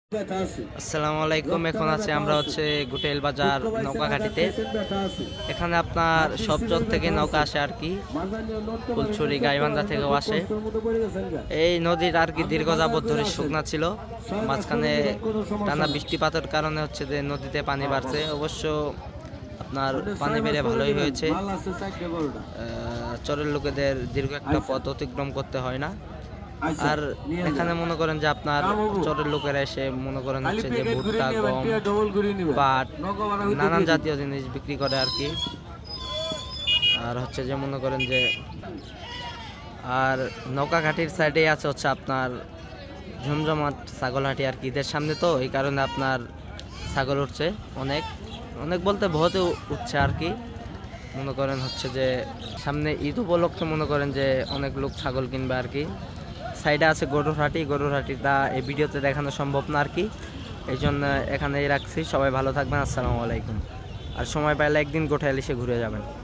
আসসালামু আলাইকুম। এখন আছে আমরা হচ্ছে গুটেল বাজার নৌকাঘাটিতে। এখানে আপনার সব জগ থেকে নৌকা আসে আর কি, ফুলছড়ি গাইবান্ধা থেকেও আসে। এই নদীর আর কি দীর্ঘ যাবৎ ধরে শুকনা ছিল, মাঝখানে টানা বৃষ্টিপাতের কারণে হচ্ছে যে নদীতে পানি বাড়ছে। অবশ্য আপনার পানি বেড়ে ভালোই হয়েছে, চরের লোকেদের দীর্ঘ একটা পথ অতিক্রম করতে হয় না। আর এখানে মনে করেন যে আপনার চরের লোকেরা এসে মনে করেন হচ্ছে যে ভুট্টা, গম, পাট, নানান জাতীয় জিনিস বিক্রি করে আর কি। আর হচ্ছে যে মনে করেন যে আর নৌকাঘাটির সাইডে আছে হচ্ছে আপনার জমজমাট ছাগলহাটি আর কি। ঈদের সামনে তো এই কারণে আপনার ছাগল উঠছে অনেক অনেক বলতে বহুতে উঠছে আর কি। মনে করেন হচ্ছে যে সামনে ঈদ উপলক্ষে মনে করেন যে অনেক লোক ছাগল কিনবে আর কি। সাইডে আছে গরুর হাটিটা এই ভিডিওতে দেখানো সম্ভব না আর কি, এই জন্য এখানেই রাখছি। সবাই ভালো থাকবেন, আসসালামু আলাইকুম। আর সময় পাইলে একদিন গোঠাইল এসে ঘুরে যাবেন।